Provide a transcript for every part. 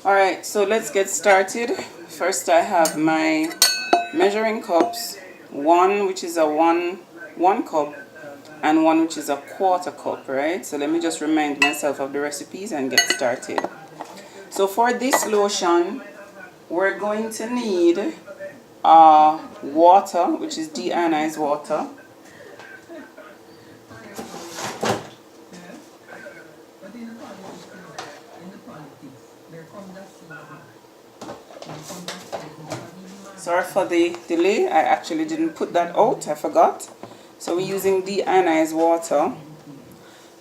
Alright, so let's get started. First I have my measuring cups, one which is a one cup and one which is a quarter cup, right? So let me just remind myself of the recipes and get started. So for this lotion, we're going to need water, which is deionized water. Sorry for the delay, I actually didn't put that out, I forgot. So we're using deionized water,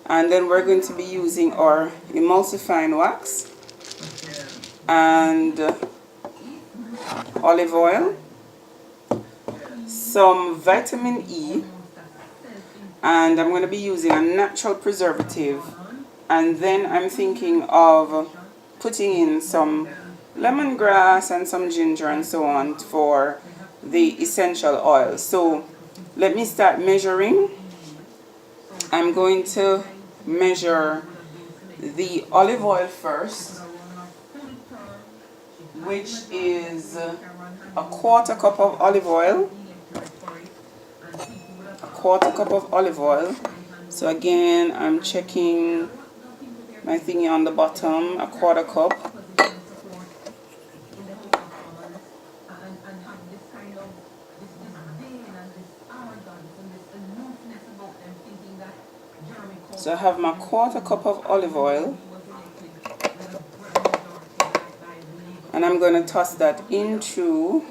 and then we're going to be using our emulsifying wax and olive oil, some vitamin E, and I'm going to be using a natural preservative, and then I'm thinking of putting in some lemongrass and some ginger and so on for the essential oil. So let me start measuring. I'm going to measure the olive oil first, which is a quarter cup of olive oil. A quarter cup of olive oil. So again, I'm checking my thingy on the bottom, a quarter cup. So I have my quarter cup of olive oil, and I'm going to toss that into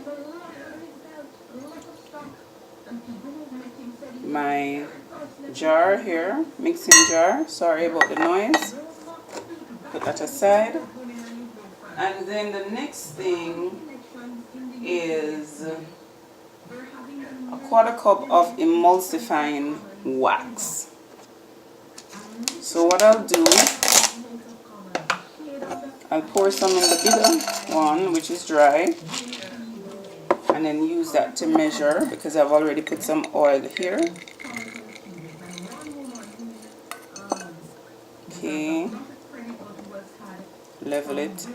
my jar here, mixing jar. Sorry about the noise. Put that aside. And then the next thing is a quarter cup of emulsifying wax. So what I'll do, I'll pour some in the bigger one, which is dry, and then use that to measure because I've already put some oil here. Okay, level it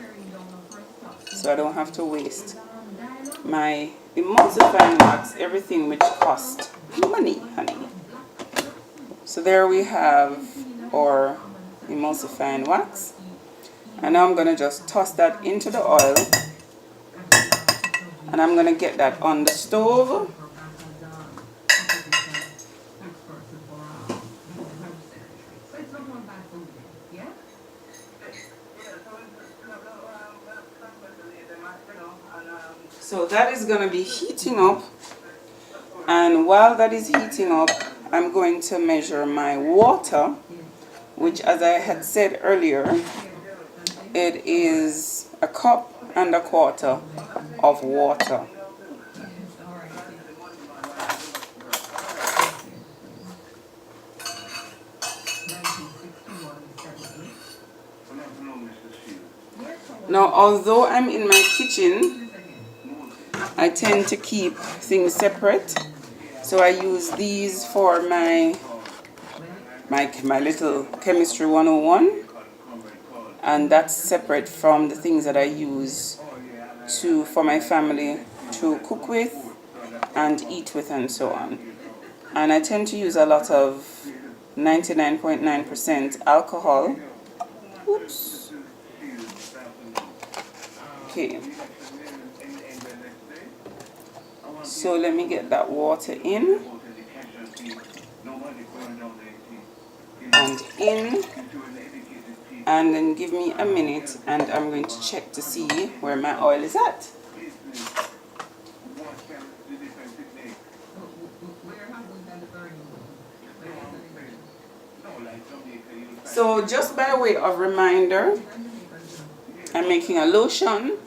so I don't have to waste my emulsifying wax, everything which cost money, honey. So there we have our emulsifying wax, and now I'm going to just toss that into the oil, and I'm going to get that on the stove. So that is going to be heating up, and while that is heating up, I'm going to measure my water, which, as I had said earlier, it is a cup and a quarter of water. Now, although I'm in my kitchen, I tend to keep things separate. So I use these for my little chemistry 101, and that's separate from the things that I use for my family to cook with and eat with and so on. And I tend to use a lot of 99.9% alcohol. Oops. Okay. So let me get that water in and in, and then give me a minute, and I'm going to check to see where my oil is at. So just by way of reminder, I'm making a lotion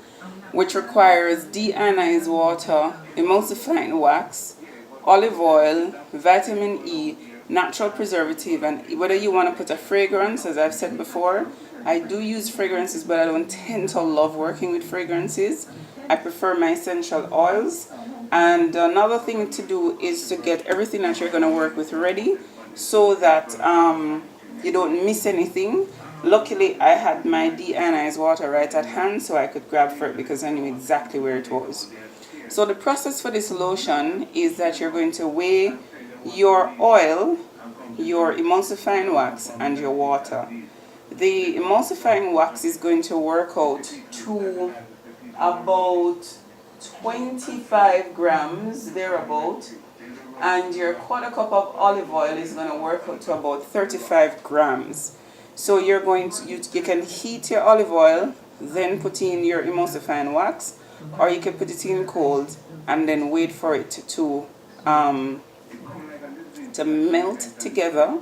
which requires deionized water, emulsifying wax, olive oil, vitamin E, natural preservative, and whether you want to put a fragrance, as I've said before, I do use fragrances, but I don't tend to love working with fragrances. I prefer my essential oils. And another thing to do is to get everything that you're going to work with ready, so that you don't miss anything. Luckily, I had my deionized water right at hand, so I could grab for it because I knew exactly where it was. So the process for this lotion is that you're going to weigh your oil, your emulsifying wax, and your water. The emulsifying wax is going to work out to about 25 grams, thereabout, and your quarter cup of olive oil is going to work out to about 35 grams. So you're going to, you can heat your olive oil, then put in your emulsifying wax, or you can put it in cold and then wait for it to melt together.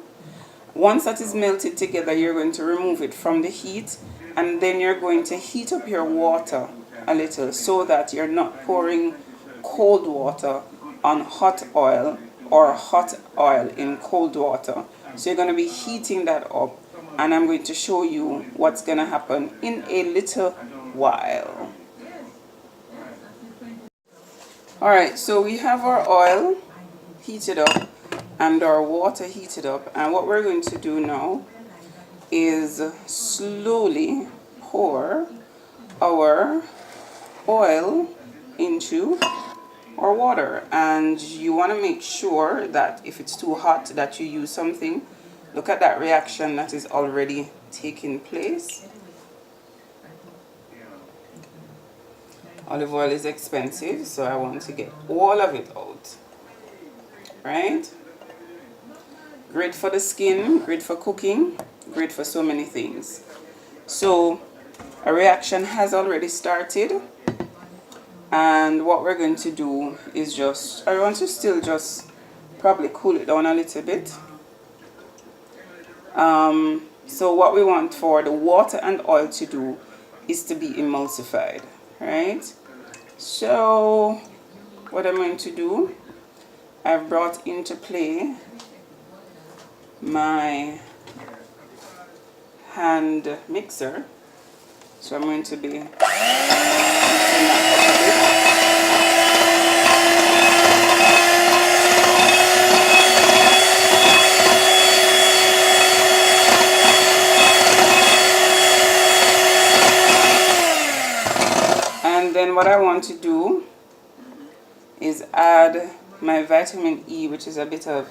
Once that is melted together, you're going to remove it from the heat, and then you're going to heat up your water a little so that you're not pouring cold water on hot oil or hot oil in cold water. So you're going to be heating that up, and I'm going to show you what's going to happen in a little while. Alright, so we have our oil heated up and our water heated up, and what we're going to do now is slowly pour our oil into our water. And you want to make sure that if it's too hot that you use something. Look at that reaction that is already taking place. Olive oil is expensive, so I want to get all of it out. Right? Great for the skin, great for cooking, great for so many things. So a reaction has already started, and what we're going to do is just, I want to still just probably cool it down a little bit. So what we want for the water and oil to do is to be emulsified, right? So what I'm going to do, I've brought into play my hand mixer. So I'm going to be mixing that up a bit. And then what I want to do is add my vitamin E, which is a bit of,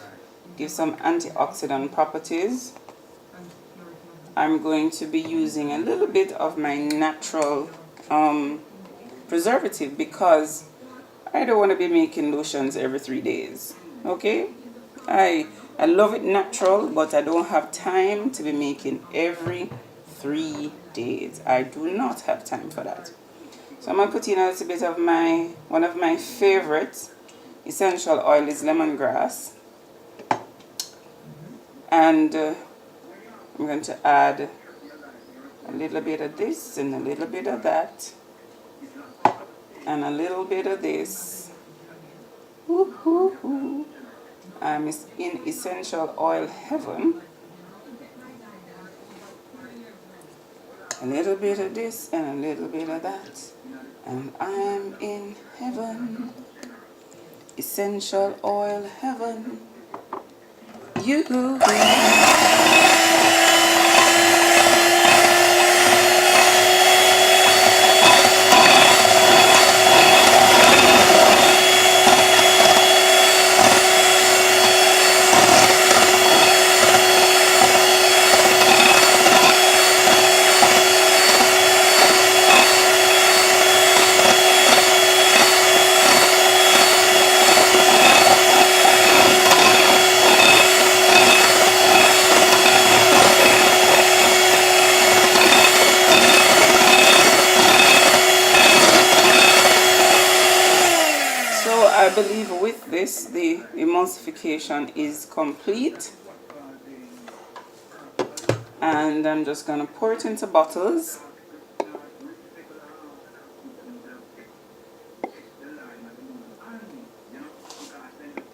give some antioxidant properties. I'm going to be using a little bit of my natural preservative because I don't want to be making lotions every 3 days. Okay? I love it natural, but I don't have time to be making every 3 days. I do not have time for that. So I'm going to put in a little bit of one of my favorite essential oil is lemongrass. And I'm going to add a little bit of this and a little bit of that and a little bit of this. I'm in essential oil heaven. A little bit of this and a little bit of that, and I'm in heaven. Essential oil heaven. You. I believe with this, the emulsification is complete. And I'm just going to pour it into bottles.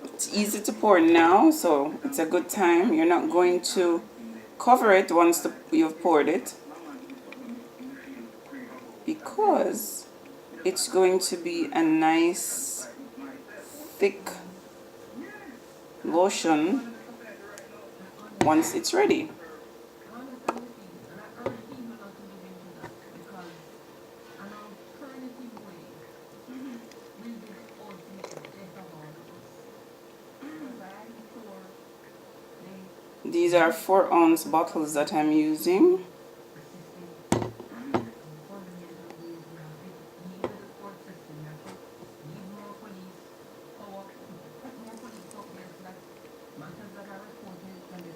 It's easy to pour now, so it's a good time. You're not going to cover it once you've poured it, because it's going to be a nice thick lotion once it's ready. These are 4-ounce bottles that I'm using.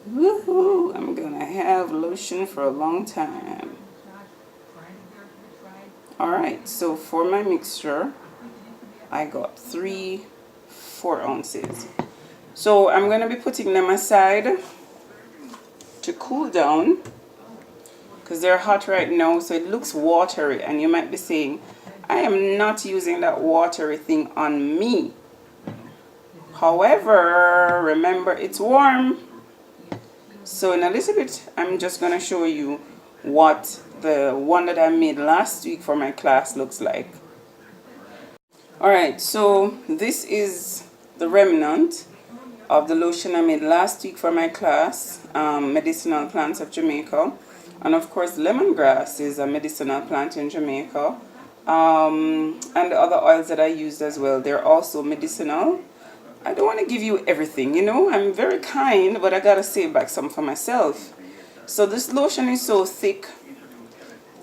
Woohoo! I'm gonna have lotion for a long time. Alright, so for my mixture, I got 3 4-ounces. So I'm gonna be putting them aside to cool down because they're hot right now, so it looks watery, and you might be saying, I am not using that watery thing on me. However, remember it's warm. So in a little bit, I'm just going to show you what the one that I made last week for my class looks like. Alright, so this is the remnant of the lotion I made last week for my class, medicinal plants of Jamaica. And of course, lemongrass is a medicinal plant in Jamaica. And the other oils that I used as well, they're also medicinal. I don't want to give you everything, you know, I'm very kind, but I gotta save back some for myself. So this lotion is so thick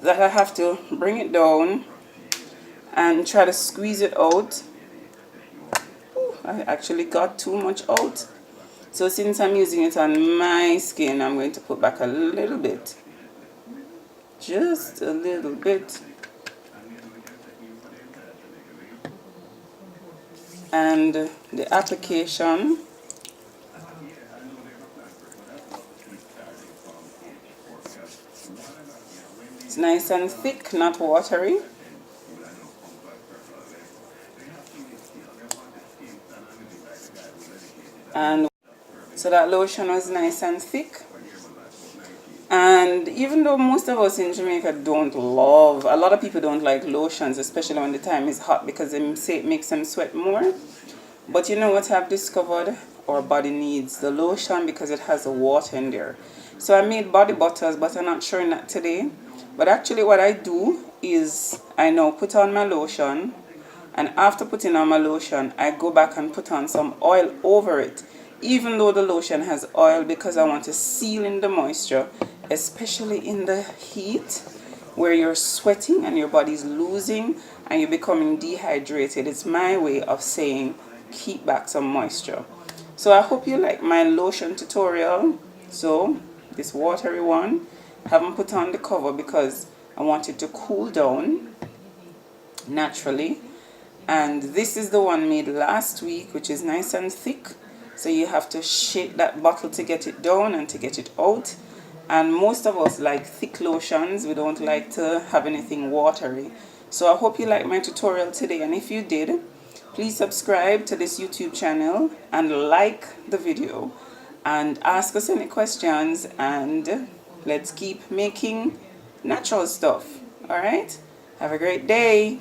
that I have to bring it down and try to squeeze it out. Ooh, I actually got too much out. So since I'm using it on my skin, I'm going to put back a little bit. Just a little bit. And the application, it's nice and thick, not watery. And so that lotion was nice and thick. And even though most of us in Jamaica don't love, a lot of people don't like lotions, especially when the time is hot, because they say it makes them sweat more. But you know what I've discovered? Our body needs the lotion because it has the water in there. So I made body butters, but I'm not showing that today. But actually what I do is I now put on my lotion, and after putting on my lotion, I go back and put on some oil over it, even though the lotion has oil, because I want to seal in the moisture, especially in the heat where you're sweating and your body's losing and you're becoming dehydrated. It's my way of saying keep back some moisture. So I hope you like my lotion tutorial. So this watery one, I haven't put on the cover because I want it to cool down naturally. And this is the one made last week, which is nice and thick. So you have to shake that bottle to get it down and to get it out. And most of us like thick lotions. We don't like to have anything watery. So I hope you liked my tutorial today. And if you did, please subscribe to this YouTube channel and like the video. And ask us any questions. And let's keep making natural stuff. Alright? Have a great day.